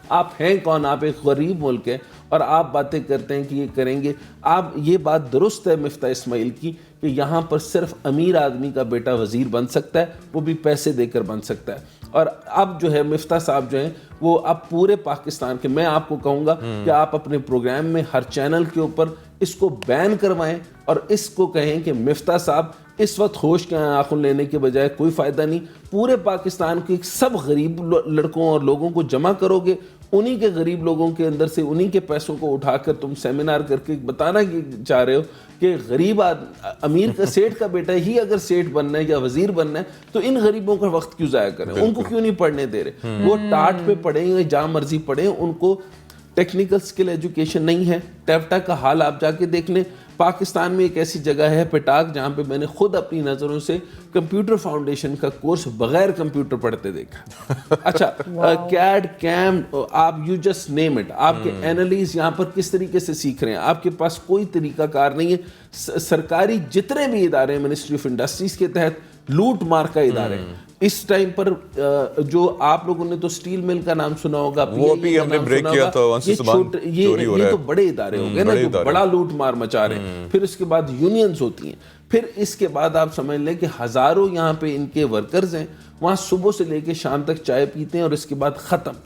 آپ ہیں کون؟ آپ ایک غریب ملک ہے اور آپ باتیں کرتے ہیں کہ یہ کریں گے. آپ یہ بات درست ہے مفتاح اسماعیل کی کہ یہاں پر صرف امیر آدمی کا بیٹا وزیر بن سکتا ہے, وہ بھی پیسے دے کر بن سکتا ہے. اور اب جو ہے مفتاح صاحب جو ہیں وہ اب پورے پاکستان کے, میں آپ کو کہوں گا کہ آپ اپنے پروگرام میں ہر چینل کے اوپر اس کو بین کروائیں اور اس کو کہیں کہ مفتاح صاحب اس وقت ہوش کے آنکھوں لینے کے بجائے کوئی فائدہ نہیں, پورے پاکستان کے سب غریب لڑکوں اور لوگوں کو جمع کرو گے, انہی کے غریب لوگوں کے اندر سے انہی کے پیسوں کو اٹھا کر تم سیمینار کر کے بتانا چاہ رہے ہو کہ غریب امیر کا سیٹھ کا بیٹا ہی اگر سیٹھ بننا ہے یا وزیر بننا ہے تو ان غریبوں کا وقت کیوں ضائع کریں, ان کو کیوں نہیں پڑھنے دے رہے؟ وہ ٹاٹ پہ پڑھیں یا جہاں مرضی پڑھیں, ان کو ٹیکنیکل سکل ایجوکیشن نہیں ہے. ٹیفٹا کا حال آپ جا کے دیکھ لیں. پاکستان میں ایک ایسی جگہ ہے پٹاک جہاں پہ میں نے خود اپنی نظروں سے کمپیوٹر فاؤنڈیشن کا کورس بغیر کمپیوٹر پڑھتے دیکھا. اچھا کیڈ کیم آپ یو جسٹ نیم اٹ, آپ کے اینالیز یہاں پر کس طریقے سے سیکھ رہے ہیں, آپ کے پاس کوئی طریقہ کار نہیں ہے. سرکاری جتنے بھی ادارے ہیں منسٹری آف انڈسٹریز کے تحت لوٹ مار کا ادارے ہیں. اس ٹائم پر جو آپ لوگوں نے تو سٹیل مل کا نام سنا ہوگا, وہ بھی ہم نے بریک کیا تھا, یہ تو بڑے ادارے ہو گئے نا جو بڑا لوٹ مار مچا رہے ہیں. پھر اس کے بعد یونینز ہوتی ہیں, پھر اس کے بعد آپ سمجھ لیں کہ ہزاروں یہاں پہ ان کے ورکرز ہیں, وہاں صبح سے لے کے شام تک چائے پیتے ہیں اور اس کے بعد ختم.